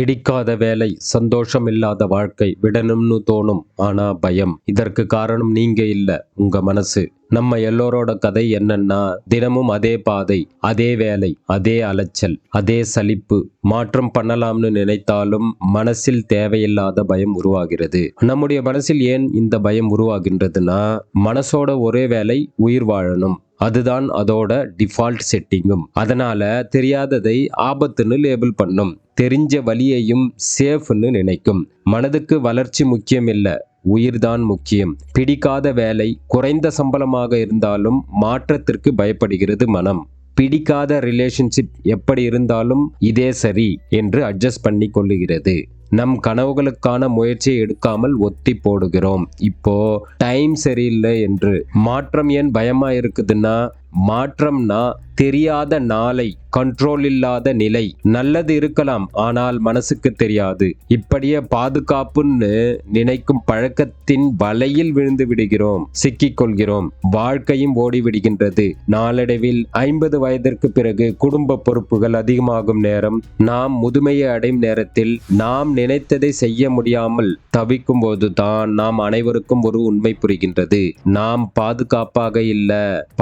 பிடிக்காத வேலை, சந்தோஷம் இல்லாத வாழ்க்கை, விடணும்னு தோணும். ஆனா பயம். இதற்கு காரணம் நீங்க இல்ல, உங்க மனசு. நம்ம எல்லோரோட கதை என்னன்னா, தினமும் அதே பாதை, அதே வேலை, அதே அலைச்சல், அதே சலிப்பு. மாற்றம் பண்ணலாம்னு நினைத்தாலும் மனசில் தேவையில்லாத பயம் உருவாகிறது. நம்முடைய மனசில் ஏன் இந்த பயம் உருவாகின்றதுன்னா, மனசோட ஒரே வேலை உயிர் வாழணும். அதுதான் அதோட டிஃபால்ட் செட்டிங்கும். அதனால தெரியாததை ஆபத்துன்னு லேபிள் பண்ணும். தெரிஞ்ச வழியையும் சேஃப்னு நினைக்கும். மனதுக்கு வளர்ச்சி முக்கியம் இல்ல, உயிர்தான் முக்கியம். பிடிக்காத வேலை குறைந்த சம்பளமாக இருந்தாலும் மாற்றத்திற்கு பயப்படுகிறது மனம். பிடிக்காத ரிலேஷன்ஷிப் எப்படி இருந்தாலும் இதே சரி என்று அட்ஜஸ்ட் பண்ணி கொள்ளுகிறது. நம் கனவுகளுக்கான முயற்சியை எடுக்காமல் ஒத்தி போடுகிறோம். இப்போ டைம் சரியில்லை என்று. மாற்றம் ஏன் பயமா இருக்குதுன்னா, மாற்றம்னா தெரியாத நாளை, கண்ட்ரோல் இல்லாத நிலை. நல்லது இருக்கலாம், ஆனால் மனசுக்கு தெரியாது. இப்படியே பாதுகாப்புன்னு நினைக்கும் பழக்கத்தின் வலையில் விழுந்து விடுகிறோம், சிக்கிக் கொள்கிறோம். வாழ்க்கையும் ஓடிவிடுகின்றது. நாளடைவில் 50 வயதிற்கு பிறகு குடும்ப பொறுப்புகள் அதிகமாகும் நேரம், நாம் முதுமையை அடையும் நேரத்தில் நாம் நினைத்ததை செய்ய முடியாமல் தவிக்கும் போதுதான் நாம் அனைவருக்கும் ஒரு உண்மை புரிகின்றது. நாம் பாதுகாப்பாக இல்ல,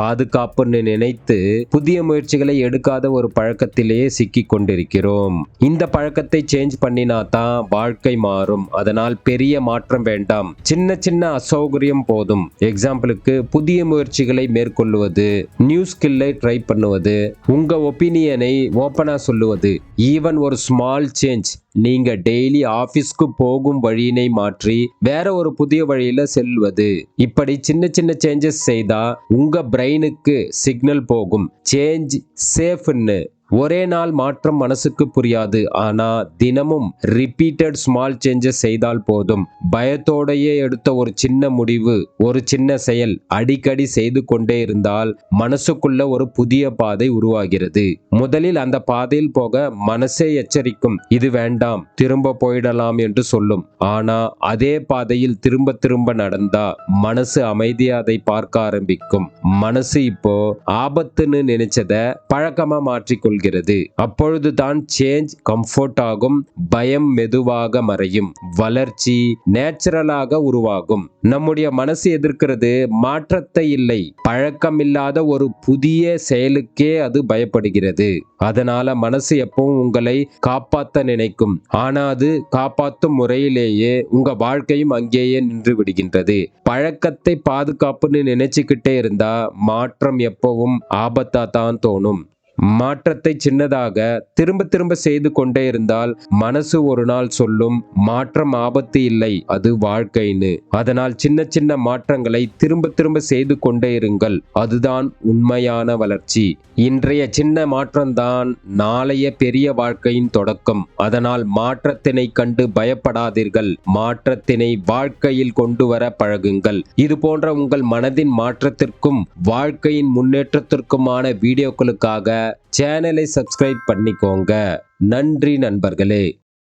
பாதுகாப்புன்னு நினைத்து புதிய முயற்சிகளை எடுக்காத ஒரு பழக்கத்திலேயே சிக்கிக் கொண்டிருக்கிறோம். இந்த பழக்கத்தை சேஞ்ச் பண்ணினா தான் வாழ்க்கை மாறும். அதனால் பெரிய மாற்றம் வேண்டாம், சின்ன சின்ன அசௌகரியம் போதும். எக்ஸாம்பிளுக்கு, புதிய முயற்சிகளை மேற்கொள்ளுவது, நியூ ஸ்கில்லை ட்ரை பண்ணுவது, உங்க ஒப்பீனியனை ஓப்பனா சொல்லுவது, ஈவன் ஒரு ஸ்மால் சேஞ்ச். நீங்க டெய்லி ஆபீஸ்க்கு போகும் வழியினை மாற்றி வேற ஒரு புதிய வழியில செல்வது. இப்படி சின்ன சின்ன சேஞ்சஸ் செய்தா உங்க பிரெயினுக்கு சிக்னல் போகும், சேஞ்ச் சேஃப்னு. ஒரே நாள் மாற்றம் மனசுக்கு புரியாது. ஆனா தினமும் ரிப்பீட்டட் ஸ்மால் சேஞ்சஸ் செய்தால் போதும். பயத்தோடையே எடுத்த ஒரு சின்ன முடிவு, ஒரு சின்ன செயல் அடிக்கடி செய்து கொண்டே இருந்தால் மனசுக்குள்ள ஒரு புதிய பாதை உருவாகிறது. முதலில் அந்த பாதையில் போக மனசே எச்சரிக்கும், இது வேண்டாம், திரும்ப போயிடலாம் என்று சொல்லும். ஆனா அதே பாதையில் திரும்ப திரும்ப நடந்தா மனசு அமைதியா அதை பார்க்க ஆரம்பிக்கும். மனசு இப்போ ஆபத்துன்னு நினைச்சத பழக்கமா மாற்றிக்கொள். அப்பொழுதுதான் சேஞ்ச் கம்ஃபர்ட் ஆகும், பயம் மெதுவாக மறையும், வளர்ச்சி நேச்சுரலாக உருவாகும். நம்முடைய மனசு எதிர்க்கிறது மாற்றத்தை இல்லை, பழக்கம் இல்லாத ஒரு புதிய செயலுக்கே அது பயப்படுகிறது. அதனால மனசு எப்பவும் உங்களை காப்பாற்ற நினைக்கும். ஆனா அது காப்பாற்றும் முறையிலேயே உங்க வாழ்க்கையும் அங்கேயே நின்று விடுகின்றது. பழக்கத்தை பாதுகாப்புன்னு நினைச்சுக்கிட்டே இருந்தா மாற்றம் எப்பவும் ஆபத்தா தான் தோணும். மாற்றத்தை சின்னதாக திரும்ப திரும்ப செய்து கொண்டே இருந்தால் மனசு ஒரு நாள் சொல்லும், மாற்றம் ஆபத்து இல்லை, அது வாழ்க்கைன்னு. அதனால் சின்ன சின்ன மாற்றங்களை திரும்ப திரும்ப செய்து கொண்டே இருங்கள். அதுதான் உண்மையான வளர்ச்சி. இன்றைய சின்ன மாற்றம்தான் நாளைய பெரிய வாழ்க்கையின் தொடக்கம். அதனால் மாற்றத்தினை கண்டு பயப்படாதீர்கள், மாற்றத்தினை வாழ்க்கையில் கொண்டு வர பழகுங்கள். இது போன்ற உங்கள் மனதின் மாற்றத்திற்கும் வாழ்க்கையின் முன்னேற்றத்திற்குமான வீடியோக்களுக்காக சேனலை சப்ஸ்கிரைப் பண்ணிக்கோங்க. நன்றி நண்பர்களே.